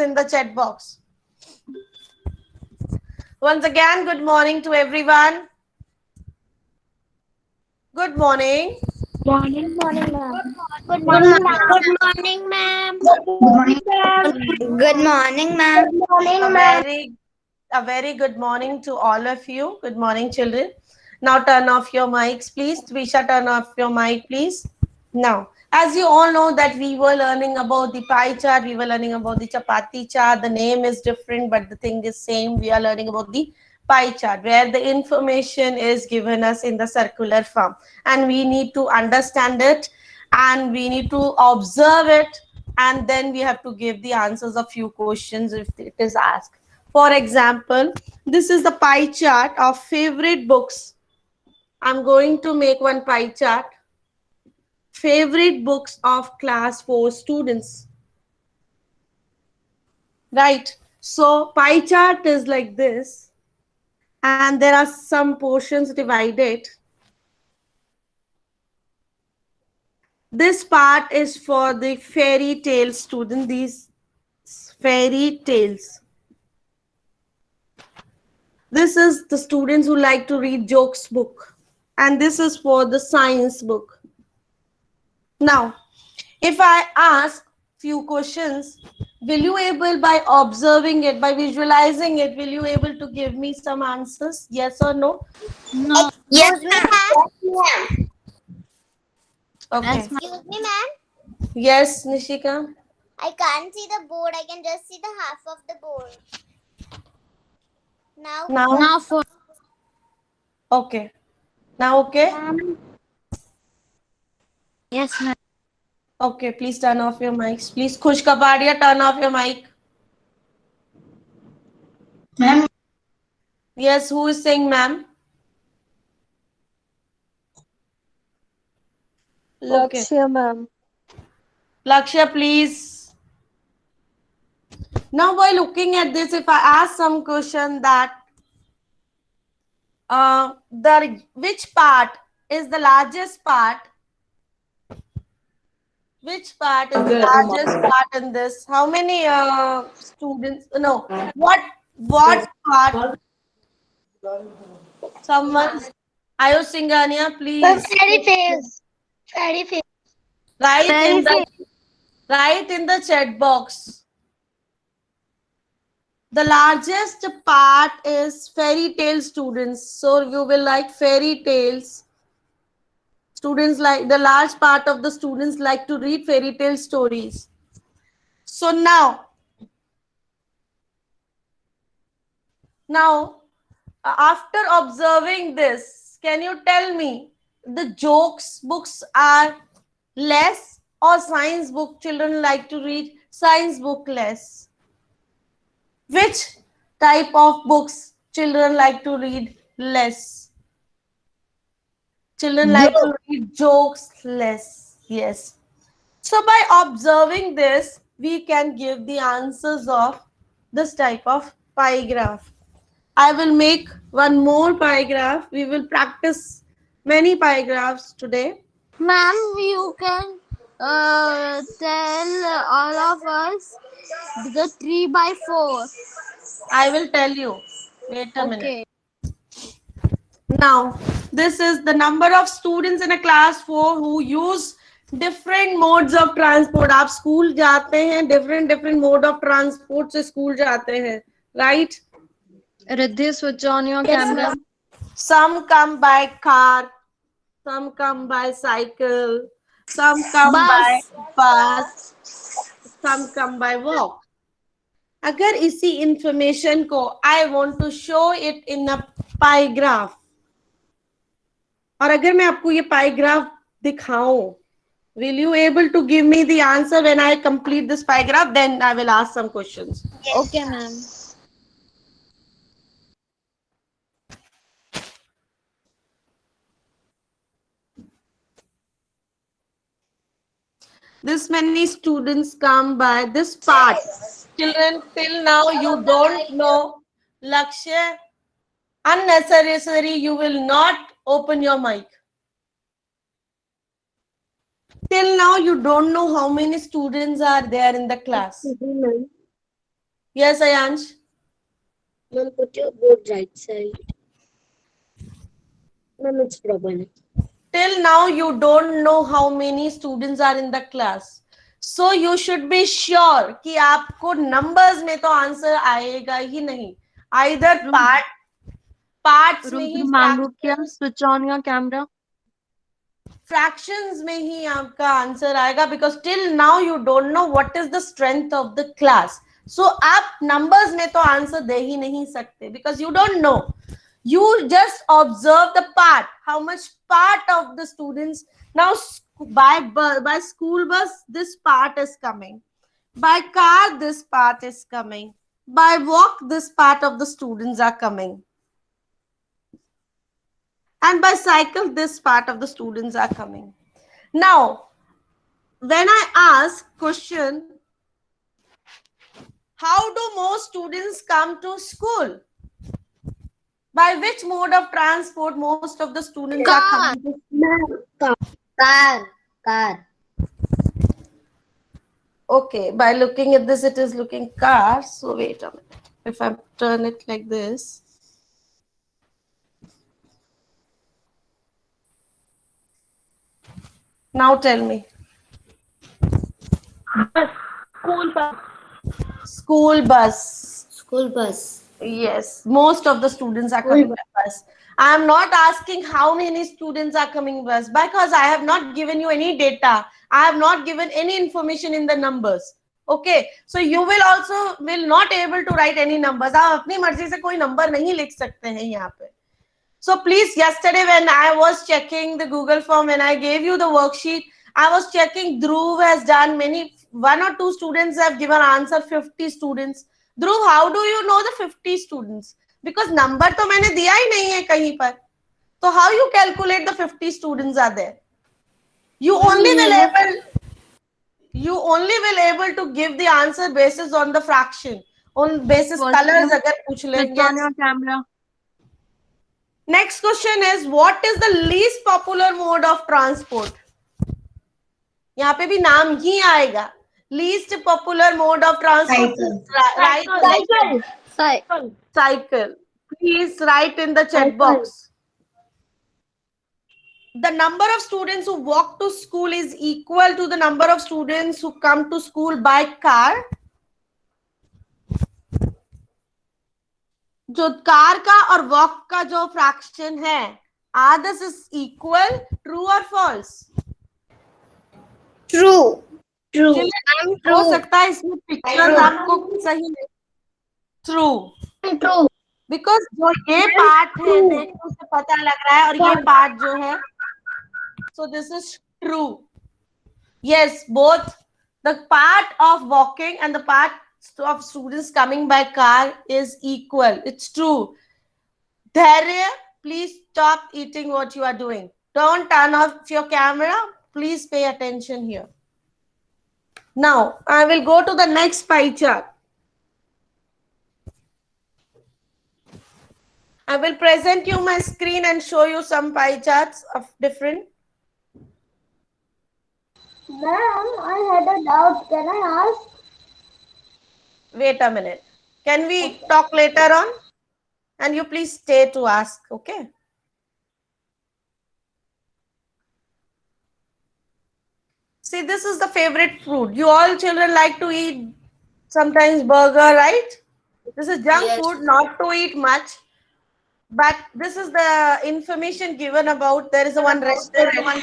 in the chat box. Once again, good morning to everyone. Good morning. Morning, morning, ma'am. Good Good morning, morning. ma'am. Good morning, ma'am. Good morning. Good morning, ma'am. Good morning, A ma'am. very good morning to all of you. Good morning, children. Now turn off your mics, please. Twisha, turn off your mic, please. Now, as you all know that we were learning about the pie chart, we were learning about the chapati chart. The name is different, but the thing is same. We are learning about the pie chart, where the information is given us in the circular form, and we need to understand it, and we need to observe it, and then we have to give the answers of few questions if it is asked. For example, this is the pie chart of favorite books. I'm going to make one pie chart. Favorite books of class 4 students. Right. So pie chart is like this, and there are some portions divided. This part is for the fairy tale student. These fairy tales. This is the students who like to read jokes book, and this is for the science book. Now, if I ask few questions, will you able, by observing it, by visualizing it, will you able to give me some answers? Yes or no? No. Yes, Excuse me, ma'am. ma'am. Okay. Excuse me, ma'am. Yes, Nishika. I can't see the board. I can just see the half of the board. Now. Now, Now for. okay. Now, okay. Yes, ma'am. Okay, please turn off your mics. Please, Khush Kapadia, turn off your mic. Ma'am. Yes, who is saying ma'am? Okay. Lakshya, ma'am. Lakshya, please. Now, by looking at this, if I ask some question that the which part is the largest part? Which part is the largest part in this? How many students? No. What part? Someone. Ayush Singhania, please. Fairy tales. Fairy tales. Write in Fairy the tales. write in the chat box. The largest part is fairy tale students. So you will like fairy tales. Students like the large part of the students like to read fairy tale stories. So now after observing this, can you tell me the jokes books are less or science book children like to read science book less? Which type of books children like to read less? Children like to read jokes less. Yes. So by observing this, we can give the answers of this type of pie graph. I will make one more pie graph. We will practice many pie graphs today. Ma'am, you can tell all of us the 3 by 4. I will tell you. Wait a minute. Okay. Now, this is the number of students in a class 4 who use different modes of transport. आप school जाते हैं, different mode of transport से school जाते हैं, right? Riddhi, switch on your camera. Some come by car, some come by cycle, some come by Bus. bus, some come by walk. अगर इसी information को I want to show it in a pie graph, और अगर मैं आपको ये pie graph दिखाऊं, will you able to give me the answer when I complete this pie graph? Then I will ask some questions. Okay, ma'am. This many students come by this part. Children, till now you don't know Lakshya. Unnecessary, you will not open your mic. Till now you don't know how many students are there in the class. Yes, Ayansh. Ma'am, put your board right side. Ma'am, it's proper. Till now you don't know how many students are in the class, so you should be sure कि आपको numbers में तो answer आएगा ही नहीं. Either parts में ही, Rudra Mangukiya, fractions switch on your camera. fractions में ही आपका answer आएगा, because till now you don't know what is the strength of the class. So आप numbers में तो आंसर दे ही नहीं सकते, because you don't know. You just observe the part, how much part of the students. Now by school bus this part is coming, by car this part is coming, by walk this part of the students are coming, and by cycle this part of the students are coming. Now when I ask question, how do most students come to school? By which mode of transport most of the students are coming to school? Car. Okay, by looking at this, it is looking car. So wait a minute. If I turn it like this. Now tell me. School bus. School bus. School bus. Yes, most of the students are coming by bus. I am not asking how many students are coming bus, because I have not given you any data. I have not given any information in the numbers. Okay, so you will not able to write any numbers. आप अपनी मर्जी से कोई number नहीं लिख सकते हैं यहाँ पे. So please, yesterday when I was checking the Google form, when I gave you the worksheet, I was checking Dhruv has done one or two students have given answer 50 students. Dhruv, how do you know the 50 students? Because number तो मैंने दिया ही नहीं है कहीं पर. So how you calculate the 50 students are there? You only will able to give the answer basis on the fraction, on basis colors अगर पूछ Switch लेंगे. on your camera. Next question is, what is the least popular mode of transport? यहाँ पे भी नाम ही आएगा. Least popular mode of transport. Cycle. Please write in the chat box. The number of students who walk to school is equal to the number of students who come to school by car. जो car का और walk का जो fraction है, are this is equal, true और false? True. हो सकता है इसमें पिक्चर आपको सही नहीं. ट्रू, बिकॉज जो ये पार्ट है देखने से पता लग रहा है, और ये पार्ट जो है, so this is true. Yes, both the part of walking and the part of students coming by car is equal. It's true. Dharya, please stop eating what you are doing. Don't turn off your camera. Please pay attention here. Now, I will go to the next pie chart. I will present you my screen and show you some pie charts of different. Ma'am, I had a doubt. Can I ask? Wait a minute. Can we talk later on? And you please stay to ask, okay? See, this is the favorite food. You all children like to eat sometimes burger, right? This is junk food, not to eat much. But this is the information given about. There is a one restaurant.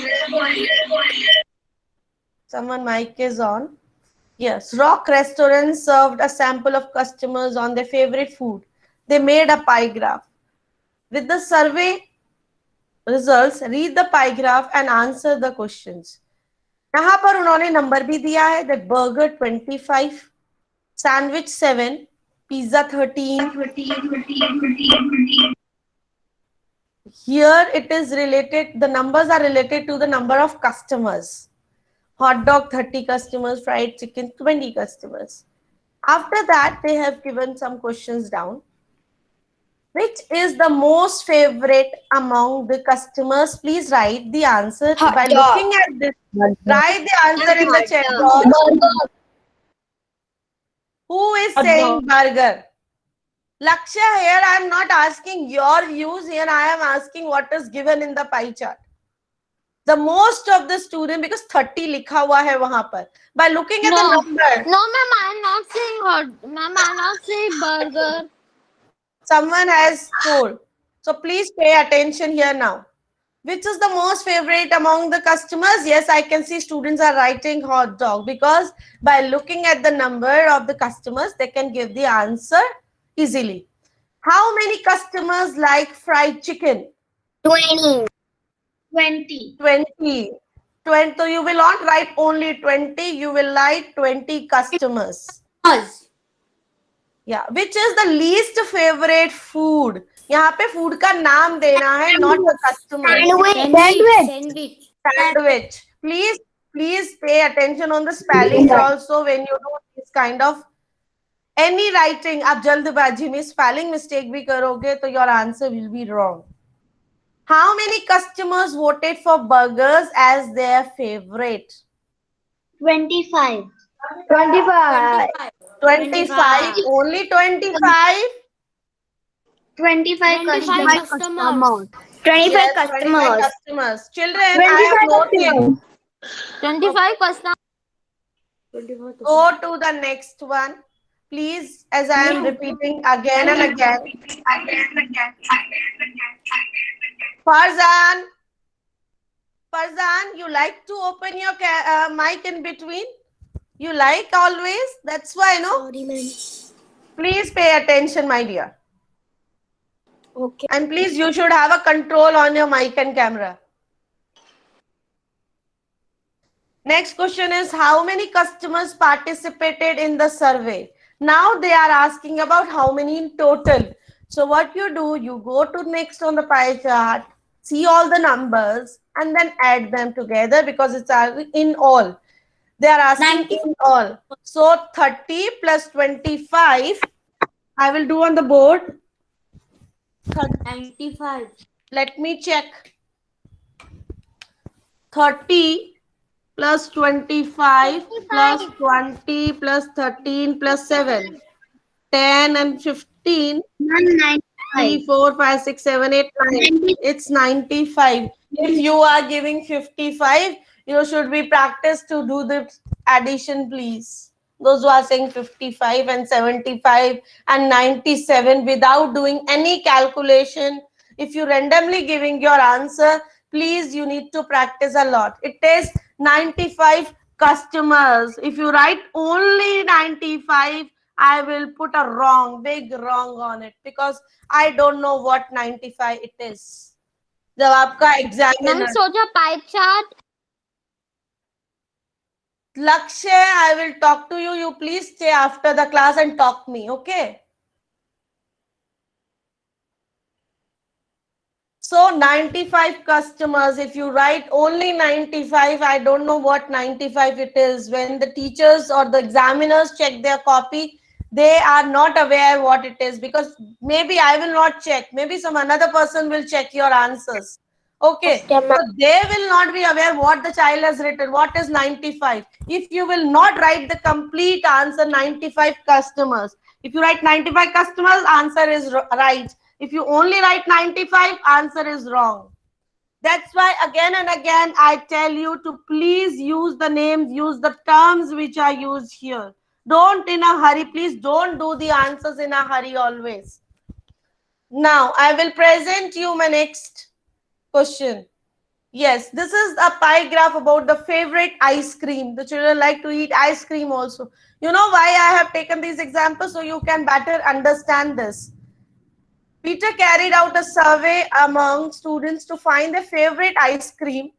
Someone mic is on. Yes, Rock Restaurant served a sample of customers on their favorite food. They made a pie graph. With the survey results, read the pie graph and answer the questions. यहाँ पर उन्होंने number भी दिया है, that burger 25, sandwich 7, pizza 13. Here it is related, the numbers are related to the number of customers. Hot dog 30 customers, fried chicken 20 customers. After that, they have given some questions down. Which is the most favorite among the customers? Please write the answer by looking at this. Write the answer in the chat box. Who is Hot saying dog. burger? Lakshya, here I am not asking your views. Here I am asking what is given in the pie chart. The most of the student, because 30 लिखा हुआ है वहां पर. By looking at the No, number, no, ma'am. I'm not saying hot. Ma'am, I'm not saying burger. someone has told. So please pay attention here now. Which is the most favorite among the customers? Yes, I can see students are writing hot dog because by looking at the number of the customers, they can give the answer easily. How many customers like fried chicken? 20. 20. 20. So you will not write only 20, you will write 20 customers. Yeah. Which is the least favorite food? यहाँ पे food का नाम देना है, not the customer. Sandwich. Sandwich. Please pay attention on the spellings also when you do this kind of any writing. आप जल्दबाजी में spelling mistake भी करोगे तो your answer will be wrong. How many customers voted for burgers as their favorite? 25. 25. Only 25. 25 customers. 25 yes, customers. Children, I have noted. 25 customers. Go to the next one. Please, as I am repeating again and again. Farzan, you like to open your mic in between? You like always? That's why, no? Please pay attention, my dear. Okay. And please, you should have a control on your mic and camera. Next question is, how many customers participated in the survey? Now they are asking about how many in total. So what you do, you go to next on the pie chart, see all the numbers, and then add them together because it's in all. They are asking 90. In all. So 30 plus 25, I will do on the board. 95. Let me check. 30 plus 25 plus 20 plus 13 plus 7. 10 and 15. 3, 4, 5, 6, 7, 8, 9. It's 95. If you are giving 55, you should be practiced to do the addition, please. Those who are saying 55 and 75 and 97 without doing any calculation, if you randomly giving your answer, please, you need to practice a lot. It is 95 customers. If you write only 95, I will put a wrong, big wrong on it because I don't know what 95 it is. जब आपका examiner. सोचा pie chart. Lakshya, I will talk to you. You please stay after the class and talk me, okay? So 95 customers, if you write only 95, I don't know what 95 it is. When the teachers or the examiners check their copy, they are not aware what it is because maybe I will not check. Maybe some another person will check your answers. Okay, so they will not be aware what the child has written. What is 95? If you will not write the complete answer, 95 customers. If you write 95 customers, answer is right. If you only write 95, answer is wrong. That's why again and again, I tell you to please use the names, use the terms which are used here. Don't in a hurry. Please don't do the answers in a hurry always. Now, I will present you my next question. Yes, this is a pie graph about the favorite ice cream. The children like to eat ice cream also. You know why I have taken these examples? So you can better understand this. Peter carried out a survey among students to find their favorite ice cream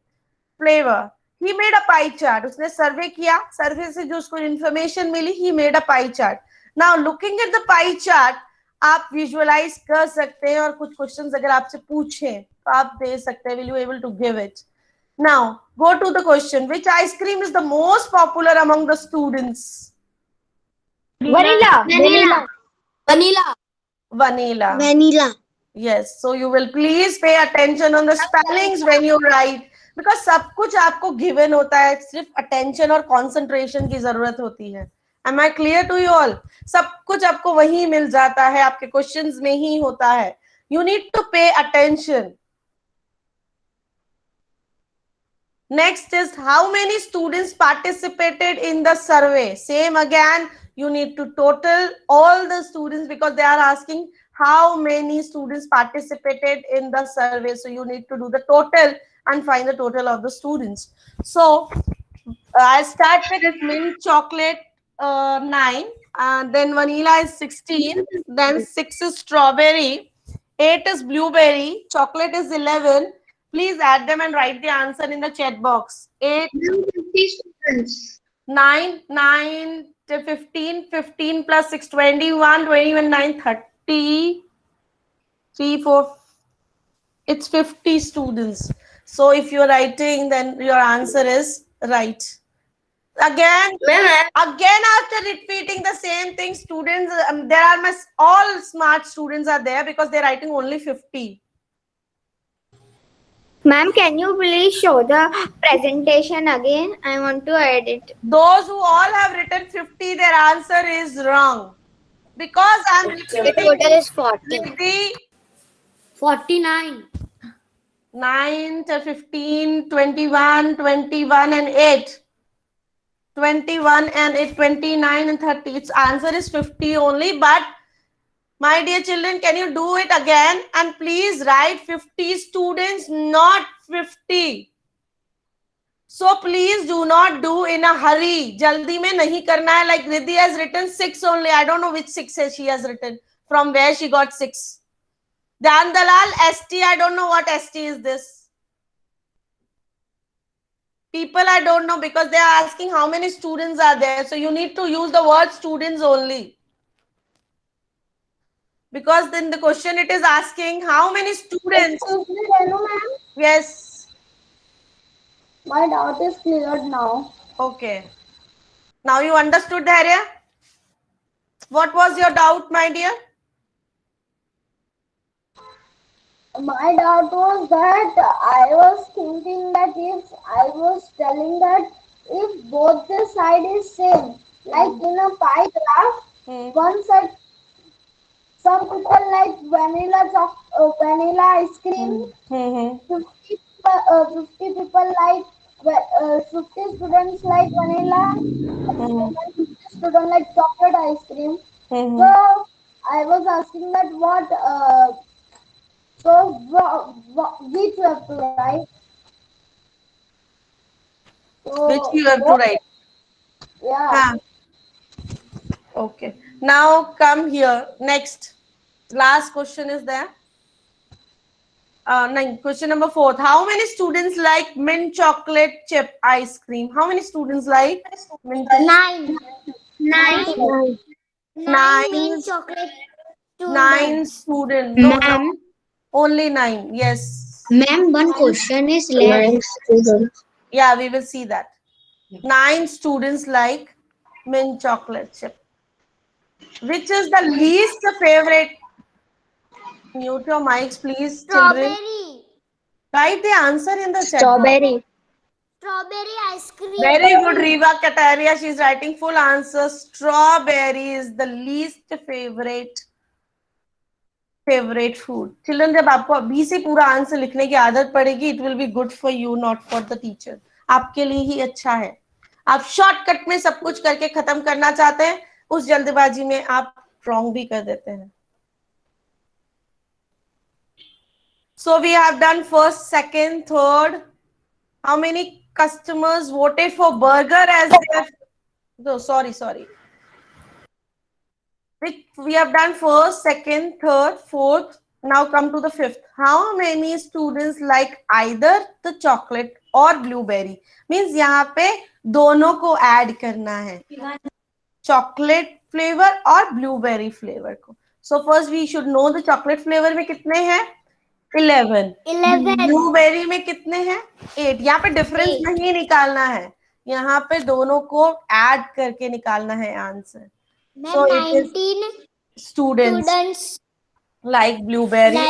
flavor. He made a pie chart. उसने survey किया. Survey से जो उसको information milli, he made a pie chart. Now looking at the pie chart, आप visualize कर सकते हैं और कुछ questions अगर आपसे पूछें तो आप दे सकते हैं. Will you able to give it? Now go to the question. Which ice cream is the most popular among the students? Vanilla. Yes. So you will please pay attention on the spellings when you write. Because सब कुछ आपको given होता है, सिर्फ attention और concentration की जरूरत होती है. Am I clear to you all? सब कुछ आपको वही मिल जाता है, आपके क्वेश्चंस में ही होता है. You need to pay attention. Next is how many students participated in the survey. Same again, you need to total all the students because they are asking how many students participated in the survey. So you need to do the total and find the total of the students. So I start with mint chocolate 9, and then vanilla is 16, then 6 is strawberry, 8 is blueberry, chocolate is 11. Please add them and write the answer in the chat box. 8, 50 students. 9, 9 to 15, 15 plus 6, 21, 21, 9, 30, 3, 4, it's 50 students. So if you're writing, then your answer is right. Again after repeating the same thing, students, there are all smart students are there because they're writing only 50. Ma'am, can you please show the presentation again? I want to edit. Those who all have written 50, their answer is wrong. Because I'm The repeating total is 40. with the 49. 9 to 15, 21, 21 and 8. 21 and 8, 29 and 30. Its answer is 50 only. But my dear children, can you do it again? And please write 50 students, not 50. So please do not do in a hurry. Jaldi mein nahi karna hai. Like Riddhi has written 6 only. I don't know which 6 she has written. From where she got 6. Dan Dalal, ST. I don't know what ST is this. People I don't know because they are asking how many students are there. So you need to use the word students only. Because then the question it is asking how many students. Yes. My doubt is cleared now. Okay. Now you understood, Dharya? What was your doubt, my dear? My doubt was that I was thinking that if I was telling that if both the side is same, like in a pie graph, one side, some people like vanilla ice cream, 50, 50 people like 50 students like vanilla, and 50 students like chocolate ice cream. So I was asking that which you have to write? So Which you have to write. yeah. Huh. Okay. Now come here. Next. Last question is there. Question number 4. How many students like mint chocolate chip ice cream? How many students like mint? 9. 9. Mint chocolate. 9 students. No, Ma'am. no. Only 9. Yes. Ma'am, one question is left. Yeah, we will see that. 9 students like mint chocolate chip. Which is the least favorite? Mute your mics, please, children. Strawberry. Write the answer in the chat. Strawberry ice cream. Very good, Riva Kataria. She's writing full answer. Strawberry is the least favorite food. Children, जब आपको अभी से पूरा answer लिखने की आदत पड़ेगी, it will be good for you, not for the teacher. आपके लिए ही अच्छा है. आप शॉर्टकट में सब कुछ करके खत्म करना चाहते हैं, उस जल्दबाजी में आप रॉन्ग भी कर देते हैं. So we have done first, second, third. How many customers voted for burger as their? No, sorry. We have done first, second, third, fourth. Now come to the fifth. How many students like either the chocolate or blueberry? Means यहाँ पे दोनों को add करना है. Chocolate flavor और blueberry flavor को. So first we should know the chocolate flavor में कितने हैं? 11. ब्लूबेरी में कितने हैं? 8. यहाँ पे डिफरेंस नहीं निकालना है, यहाँ पे दोनों को ऐड करके निकालना है answer. So 19 students like blueberry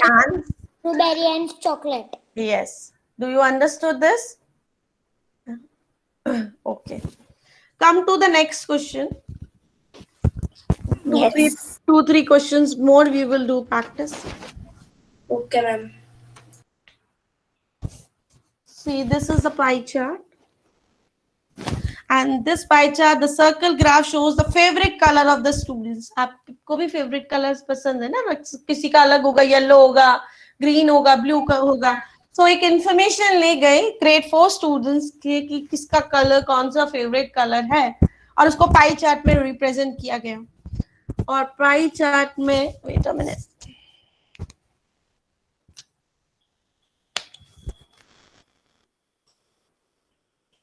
and chocolate. Yes. Do you understood this? Okay. Come to the next question. Yes. Two, three questions more. We will do practice. Okay, ma'am. See, this is the pie chart. And this pie chart, the circle graph shows the favorite color of the students. आपको भी favorite colors पसंद है ना? किसी का अलग होगा, yellow होगा, green होगा, blue का होगा. So एक information ले गए grade 4 students के कि किसका color कौन सा favorite color है और उसको pie chart में represent किया गया. और pie chart में wait a minute.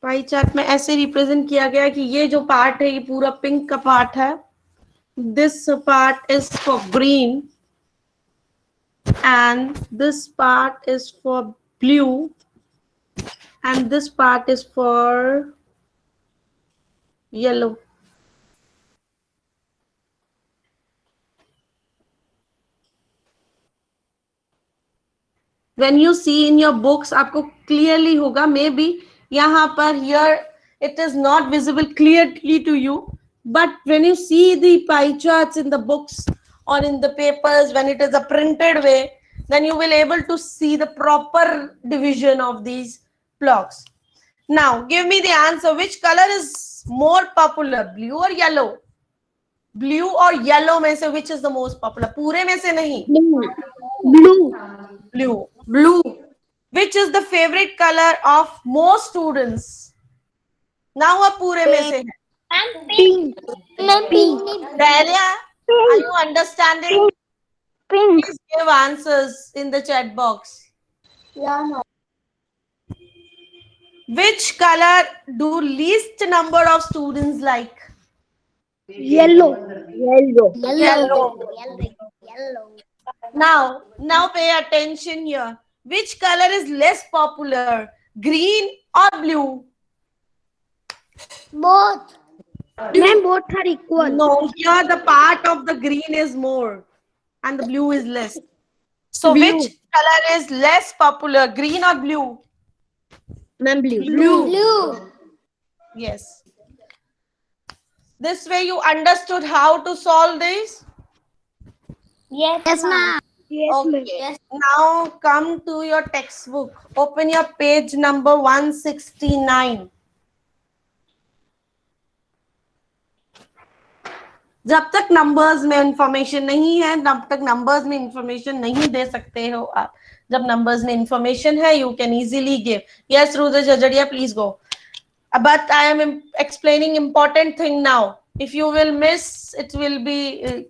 Pie chart में ऐसे रिप्रेजेंट किया गया कि ये जो पार्ट है ये पूरा पिंक का पार्ट है. This part is for green and this part is for blue and this part is for yellow. When you see in your books आपको clearly होगा, मे बी यहाँ पर here it is not visible clearly to you, but when you see the pie charts in the books or in the papers when it is a printed way, then you will able to see the proper division of these blocks. Now give me the answer. Which color is more popular, blue or yellow? Blue or yellow में से which is the most popular? पूरे में से नहीं. Blue. Blue. Which is the favorite color of most students? Now आप पूरे में से है. Pink. Dalia, are you understanding? Pink. Please give answers in the chat box. Yeah, ma'am. Which color do least number of students like? Yellow. Yellow. Now pay attention here. Which color is less popular, green or blue? Both. Ma'am, both are equal. No, here the part of the green is more and the blue is less. So which color is less popular, green or blue? Ma'am, blue. Blue. Yes. This way you understood how to solve this? Yes, ma'am. Okay. Now come to your textbook. Open your page number 169. जब तक numbers में information नहीं है तब तक numbers में information नहीं दे सकते हो आप. जब नंबर्स में इंफॉर्मेशन है you can easily give. Yes Rudra Jajadiya please go. But I am explaining important thing now. If you will miss, it will be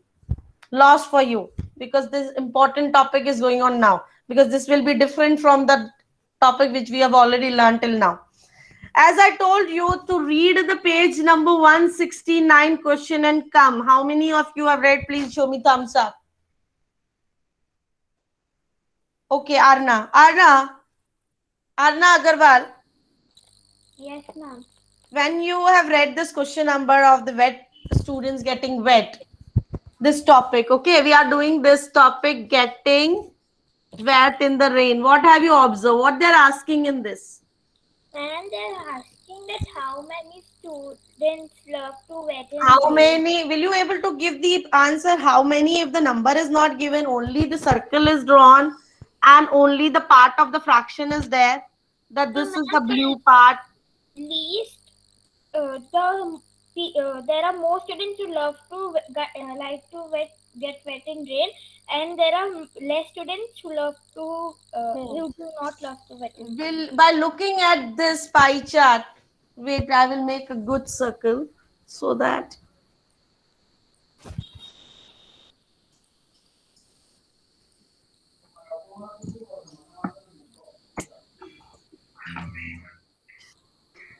lost for you because this important topic is going on now. Because this will be different from the topic which we have already learned till now. As I told you to read the page number 169 question and come. How many of you have read? Please show me thumbs up. Okay, Arna Agarwal. Yes, ma'am. When you have read this question number of the wet students getting wet, this topic, okay, we are doing this topic getting wet in the rain. What have you observed? What they're asking in this? And they're asking that how many students love to wet in How rain. many? Will you able to give the answer? How many? If the number is not given, only the circle is drawn and only the part of the fraction is there. That this is the blue part. Least there are more students who love to get wet in rain, and there are less students who love to who do not love to wet in rain. By looking at this pie chart, wait, I will make a good circle so that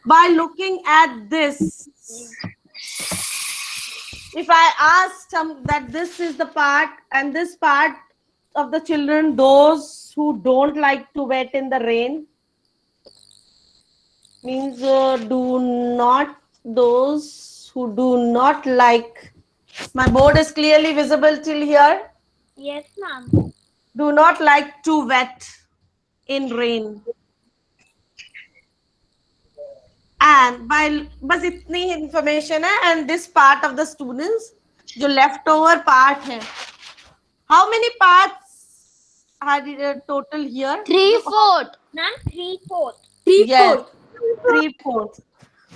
by looking at this, if I ask some that this is the part and this part of the children, those who don't like to wet in the rain, means those who do not like. My board is clearly visible till here. Yes, ma'am. Do not like to wet in rain. And by बस इतनी information है, and this part of the students जो left over part है, how many parts are total here? 3/4. Ma'am, 3/4. Yes, 3/4.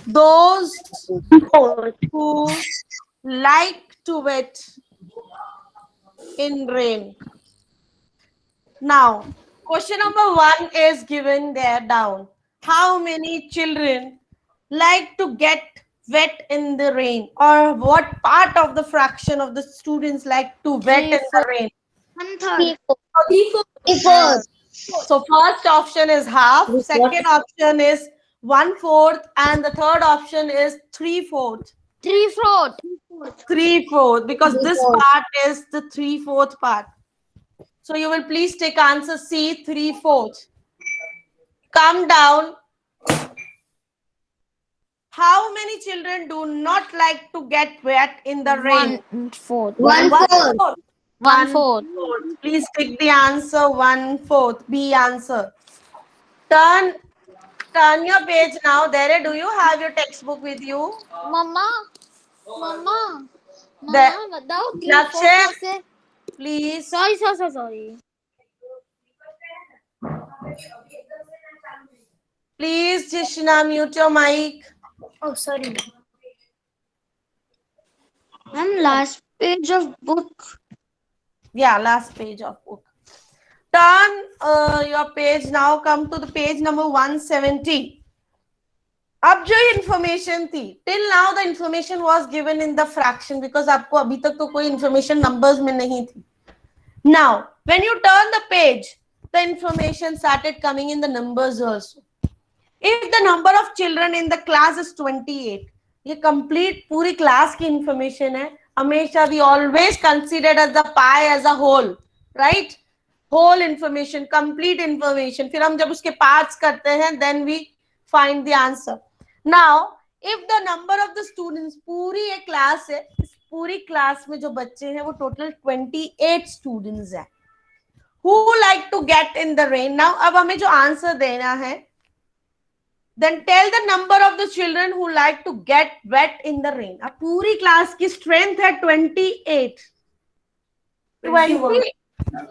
Those who like to wet in rain. Now, question number 1 is given there down. How many children like to get wet in the rain? Or what part of the fraction of the students like to wet in the rain? 1/3. 3/4. So first option is half, second option is 1/4, and the third option is 3/4. 3/4. 3/4, because this part is the 3/4 part. So you will please take answer C, 3/4. Come down. How many children do not like to get wet in the rain? 1/4. 1/4. 1/4. Please click the answer 1/4. B answer. Turn your page now. Dere, do you have your textbook with you? मम्मा मम्मा The- मम्मा बताओ Lakshay, 3/4 से. please. Sorry. Please, Jishna, mute your mic. Oh, sorry. Ma'am, last page of book. Yeah, last page of book. Turn your page now. Come to the page number 170. अब जो information थी, till now the information was given in the fraction because आपको अभी तक तो कोई information numbers में नहीं थी. Now, when you turn the page, the information started coming in the numbers also. If the number of children in the class is 28, ये complete पूरी class की information है. हमेशा we always considered as the pie as a whole, right? Whole information, complete information. फिर हम जब उसके parts करते हैं, then we find the answer. Now, if the number of the students, पूरी एक class है, इस पूरी class में जो बच्चे हैं वो total 28 students है. Who like to get in the rain? Now, अब हमें जो answer देना है, then tell the number of the children who like to get wet in the rain. अब पूरी class की strength है 28. 20.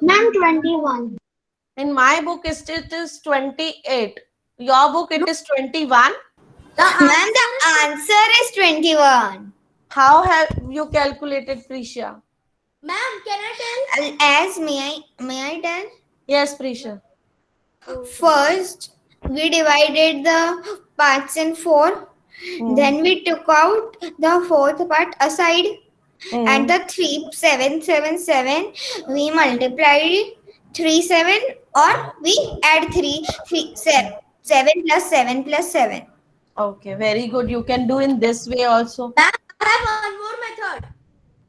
Ma'am, 21. In my book, it is 28. Your book, it is 21. Ma'am, the answer is 21. How have you calculated, Prisha? Ma'am, can I tell? May I tell? Yes, Prisha. First, we divided the parts in 4. Then we took out the fourth part aside. And the 3777 we multiplied 37 or we add 7 plus 7 plus 7. Okay, very good. You can do in this way also. I have one more method.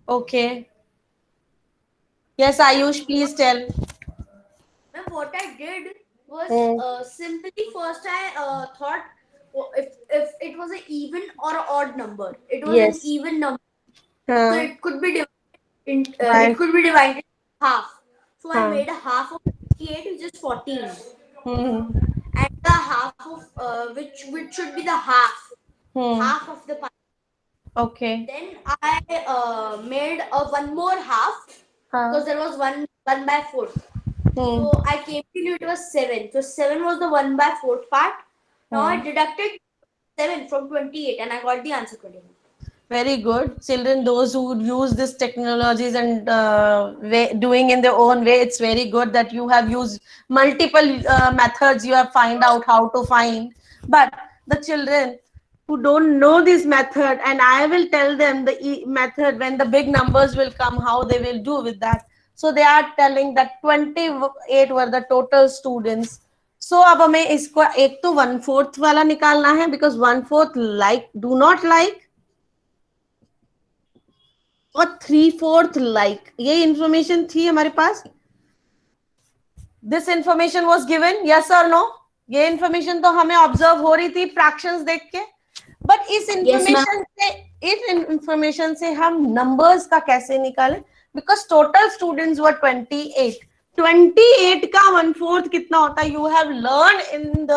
Okay. Yes, Ayush, please tell. What I did was simply first I thought if it was an even or an odd number, it was Yes. an even number, so it could be divided Right. it could be divided in half. So I Huh. made a half of 58, which is 14, Hmm. and the half of which should be the half of the pie. Okay. Then I made a one more half because there was 1 by 4. So I came to know it was 7. So 7 was the 1 by 4th part. Now I deducted 7 from 28 and I got the answer 21. Very good. Children, those who use these technologies and doing in their own way, it's very good that you have used multiple methods. You have find out how to find. But the children who don't know this method, and I will tell them the method when the big numbers will come, how they will do with that. So they are telling that 28 were the total students. So अब हमें इसको एक तो 1/4 वाला निकालना है because 1/4 like do not like और 3/4 like. ये इंफॉर्मेशन थी हमारे पास. This information was given, yes और नो? ये इंफॉर्मेशन तो हमें ऑब्जर्व हो रही थी फ्रैक्शंस देख के. बट इस इंफॉर्मेशन से हम नंबर्स का कैसे निकालें? Because total students were 28. 28 का 1/4 कितना होता है? You have learn in the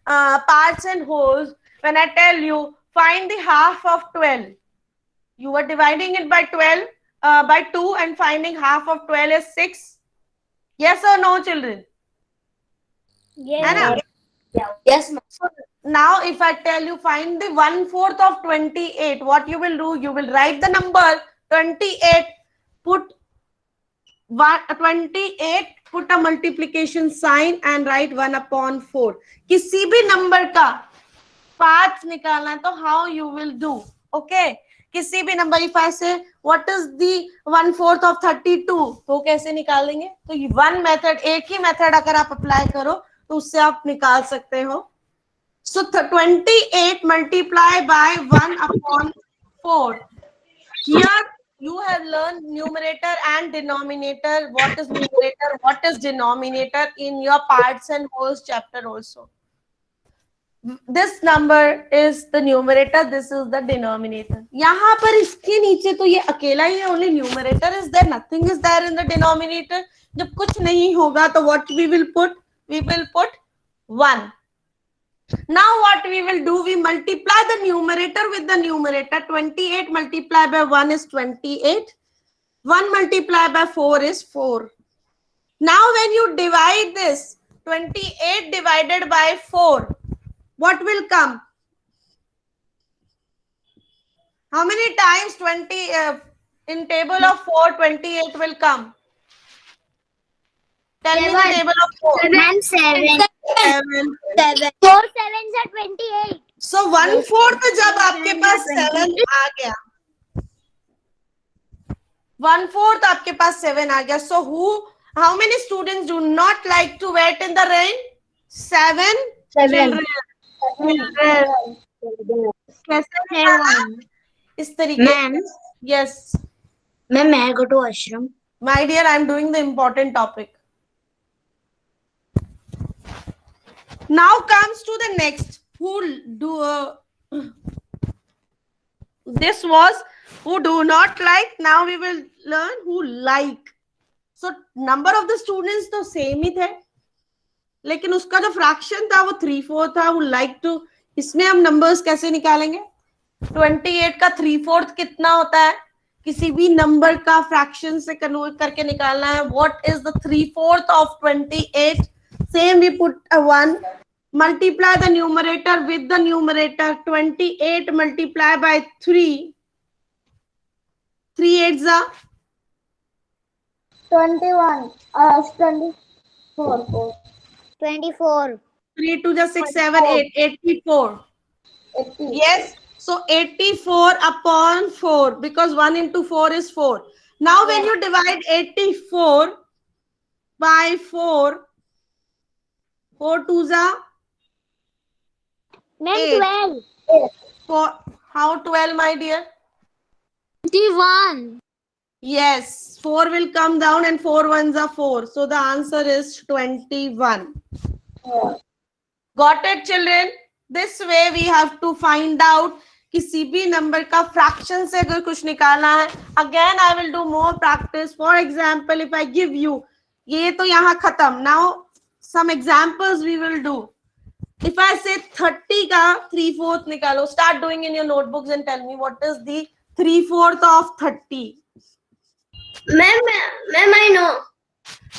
parts and wholes. When I tell you find the half of 12, You were dividing it by 12, by 2 and finding half of 12 is 6. Yes or no, children? Yes. Anna? Yes, ma'am. So now if I tell you find the 1/4 of 28, what you will do? You will write the number 28, put 28, put a multiplication sign and write 1/4. किसी भी number का 5 निकालना है तो how you will do? Okay, किसी भी number, if I say what is the 1/4 of 32, तो कैसे निकालेंगे? तो वन मेथड, एक ही मेथड अगर आप अप्लाई करो तो उससे आप निकाल सकते हो. So 28 multiply by 1/4. Here you have learned numerator and denominator. What is numerator? What is denominator in your parts and wholes chapter also. This number is the numerator. This is the denominator. यहाँ पर इसके नीचे तो ये अकेला ही है. Only numerator is there. Nothing is there in the denominator. जब कुछ नहीं होगा तो what we will put? We will put 1. Now what we will do, we multiply the numerator with the numerator. 28 multiplied by 1 is 28. 1 multiplied by 4 is 4. Now when you divide this, 28 divided by 4, what will come? How many times 20 in table of 4, 28 will come? Tell me the table of 4. Ma'am, 7. 7. 4 sevens are 28. So 1/4 जब आपके पास 7 आ गया, 1/4 आपके पास 7 आ गया. So how many students do not like to wait in the rain? 7 children. कैसे निकाला? इस तरीके. Ma'am. Yes. Ma'am, may I go to washroom? My dear, I am doing the important topic. Now comes to the next. This was who do not like. Now we will learn who like. So number of the students तो same ही थे, लेकिन उसका जो fraction था वो 3/4 था. Who like to, इसमें हम numbers कैसे निकालेंगे? 28 का 3/4 कितना होता है? किसी भी नंबर का फ्रैक्शन से कन्वर्ट करके निकालना है. What is the 3/4 of 28? Same, we put a 1. Multiply the numerator with the numerator. 28 multiply by 3. 3 8s are 21. 24. 24. 3 2 just 6 7 8 84. 80. Yes. So 84/4, because 1 into 4 is 4. Now when you divide 84 by 4, 4 2s are Ma'am, 8. 12. 4. How 12, my dear? 21. Yes, 4 will come down and 4 ones are 4. So the answer is 21. Yeah. Got it, children? This way we have to find out किसी भी number का fraction से अगर कुछ निकालना है. Again, I will do more practice. For example, if I give you, ये तो यहाँ खत्म. Now some examples we will do. If I say 30 का 3/4 निकालो, start doing in your notebooks and tell me what is the 3/4 of 30. Ma'am, I know.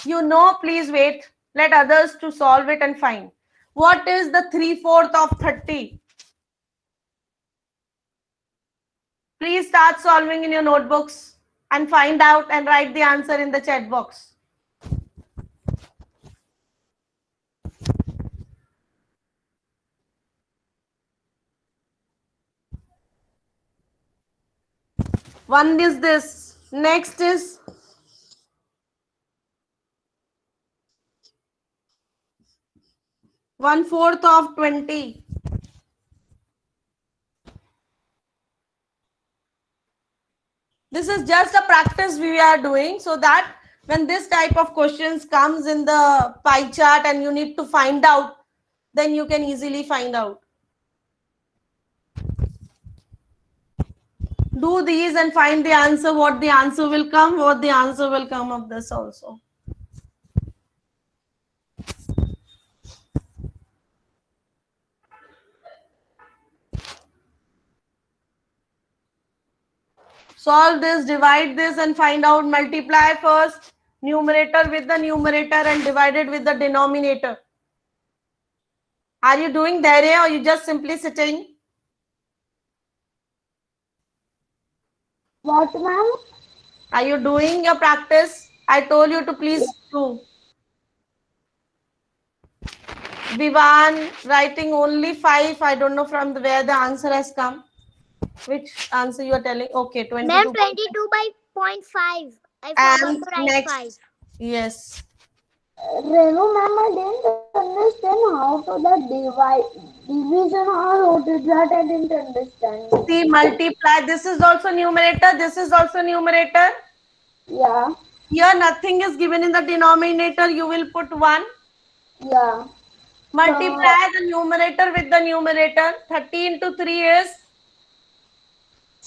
You know, please wait. Let others to solve it and find. What is the 3/4 of 30? Please start solving in your notebooks and find out and write the answer in the chat box. One is this. Next is 1/4 of 20. This is just a practice we are doing so that when this type of questions comes in the pie chart and you need to find out, then you can easily find out. Do these and find the answer, what the answer will come, what the answer will come of this also. Solve this, divide this and find out. Multiply first numerator with the numerator and divide it with the denominator. Are you doing that or you just simply sitting? What, ma'am? Are you doing your practice? I told you to please do. Vivan writing only 5. I don't know from where the answer has come. Which answer you are telling? Okay, 22. Ma'am, 22 by 0.5. I forgot And to write next. 5. Yes. Renu, ma'am, I didn't understand how to the division or how to that. I didn't understand. See, multiply. This is also numerator. This is also numerator. Yeah. Here nothing is given in the denominator. You will put 1. Yeah. Multiply the numerator with the numerator. 30 into 3 is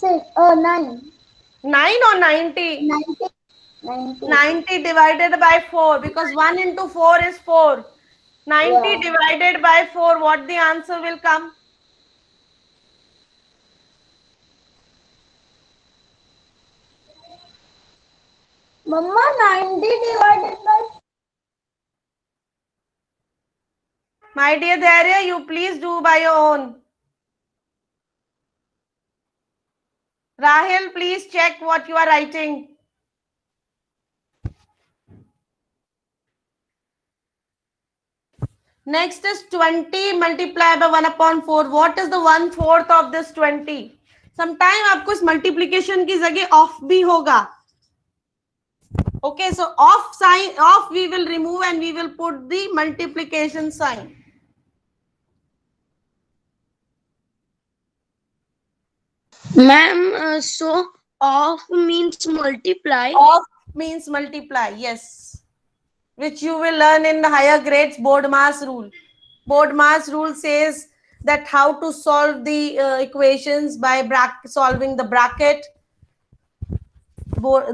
9. 9 or 90? 90. 90. 90 divided by 4 because 1 into 4 is 4. 90 Yeah. divided by 4, what the answer will come? Mama, 90 divided by. My dear Dharya, you please do by your own. Rahil, please check what you are writing. Next is 20 multiplied by 1 upon 4. What is the 1/4 of this 20? Sometime आपको इस multiplication की जगह off भी होगा. Okay, so off we will remove and we will put the multiplication sign. Ma'am, so off means multiply. Off means multiply, yes. Which you will learn in the higher grades board mass rule. Board mass rule says that how to solve the equations by solving the bracket.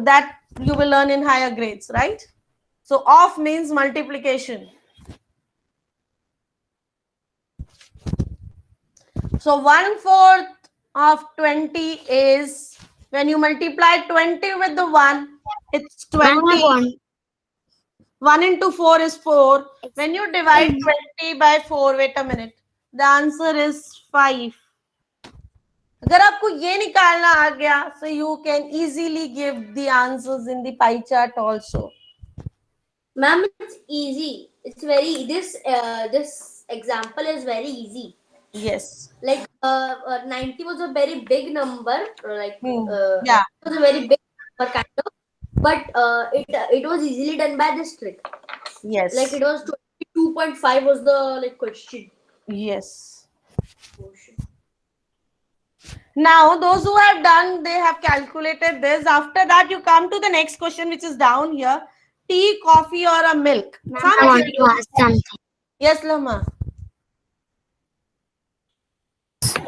That you will learn in higher grades, right? So off means multiplication. So 1/4 of 20 is, when you multiply 20 with the 1, it's 20. 1 into 4 is 4. When you divide 20 by 4, wait a minute, the answer is 5. अगर आपको ये निकालना आ गया, so you can easily give the answers in the pie chart also. Ma'am, it's easy. It's very this example is very easy. Yes. Like 90 was a very big number. Like yeah, it was a very big number kind of, but it was easily done by this trick. yes. Like it was 22.5 was the like question. Yes. Now, those who have done, they have calculated this. After that, you come to the next question, which is down here. Tea, coffee, or a milk? I wanted to ask something. Yes, Lama.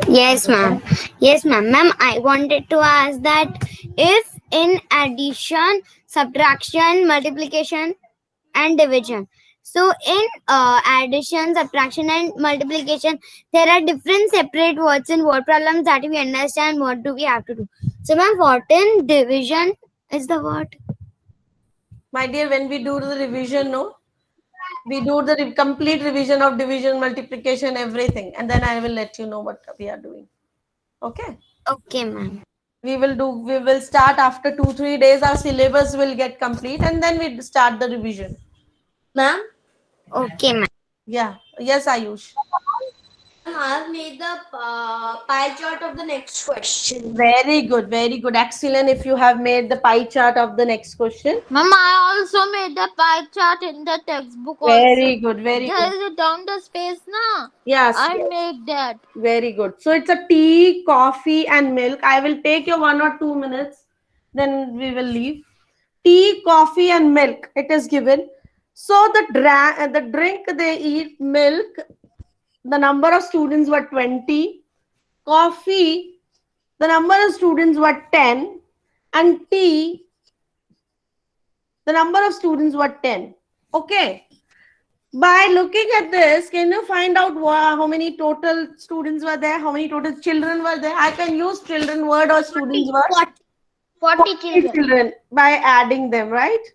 Yes, ma'am. Yes, ma'am. Ma'am, I wanted to ask that if in addition, subtraction, multiplication, and division. So in addition, subtraction, and multiplication, there are different separate words in word problems that we understand. What do we have to do? So, ma'am, what in division is the word? My dear, when we do the revision, no? We do the complete revision of division, multiplication, everything. And then I will let you know what we are doing. Okay? Okay, ma'am. We will start after 2-3 days. Our syllabus will get complete and then we start the revision. Ma'am? Okay, ma'am. Yeah. Yes, Ayush. I have made the pie chart of the next question. Very good. Very good. Excellent. If you have made the pie chart of the next question. Mama, I also made the pie chart in the textbook. Very good. Very There good. is a down the space, na? Yes. I yes. make that. Very good. So it's a tea, coffee, and milk. I will take your 1 or 2 minutes. Then we will leave. Tea, coffee, and milk. It is given. So the drink they eat, milk, the number of students were 20. Coffee, the number of students were 10. And tea, the number of students were 10. Okay. By looking at this, can you find out how many total students were there? How many total children were there? I can use children word or students word. 40 children. children by adding them, right?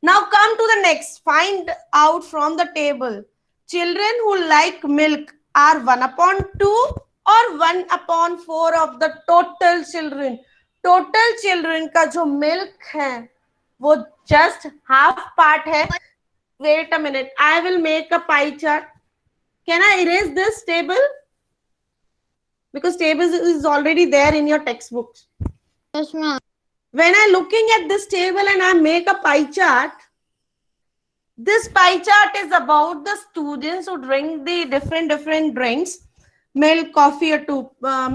Now come to the next. Find out from the table. Children who like milk are 1/2 or 1/4 of the total children. Total children का जो milk है वो just half part है. Wait a minute. I will make a pie chart. Can I erase this table? Because table is already there in your textbooks. Yes, ma'am. When I'm looking at this table and I make a pie chart, this pie chart is about the students who drink the different drinks, milk, coffee,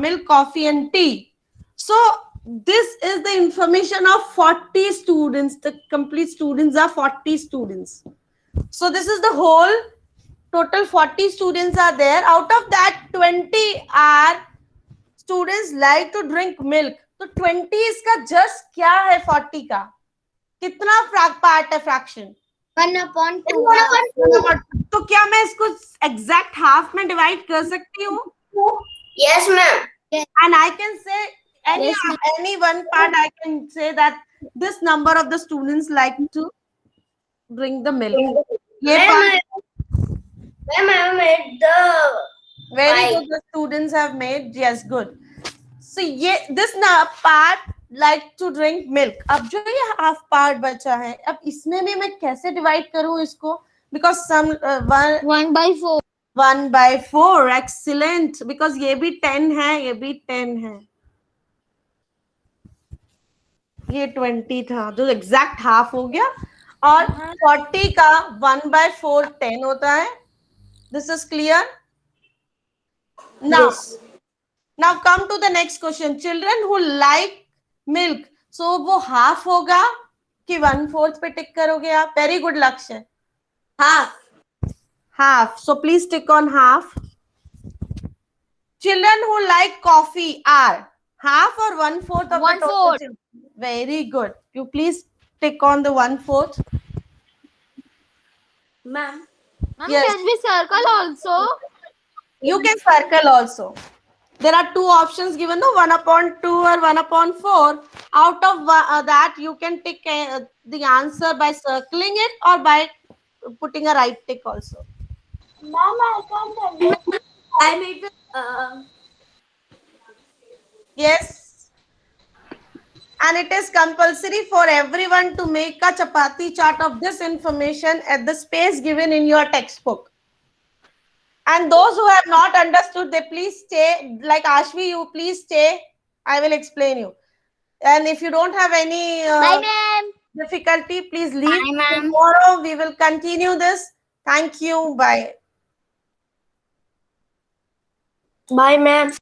milk, coffee, and tea. So this is the information of 40 students. The complete students are 40 students. So this is the whole total 40 students are there. Out of that, 20 are students like to drink milk. तो 20 इसका just क्या है 40 का? कितना part है fraction? 1/2. तो क्या मैं इसको एग्जैक्ट हाफ में डिवाइड कर सकती हूँ? Yes, ma'am. And I can say any one part I can say that this number of the students like to drink the milk. ये part Ma'am, I made the very pie. good the students have made. Yes, good. So this part like to drink milk. अब जो ये half part बचा है, अब इसमें भी मैं कैसे divide करूँ इसको? Because some 1/4. 1/4. Excellent. Because ये भी 10 है, ये भी 10 है. ये 20 था, जो exact half हो गया. और 40 का 1/4 10 होता है. This is clear? Now, Yes. now come to the next question. Children who like milk. So वो half होगा कि 1/4 पे टिक करोगे आप? Very good, Lakshya. Half. Half. So please tick on half. Children who like coffee are half or 1/4 of the 1/4. total children? Very good. You please tick on the 1/4. Ma'am. Ma'am, Yes. can we circle also? You can circle also. There are two options given, no? 1/2 or 1/4. Out of that, you can tick the answer by circling it or by putting a right tick also. Ma'am, I can't understand. I made the Yes. And it is compulsory for everyone to make a chapati chart of this information at the space given in your textbook. And those who have not understood, they please stay. Like Ashvi, you please stay. I will explain you. And if you don't have any Bye, ma'am. difficulty, please leave. Bye, ma'am. Tomorrow we will continue this. Thank you. Bye. Bye, ma'am.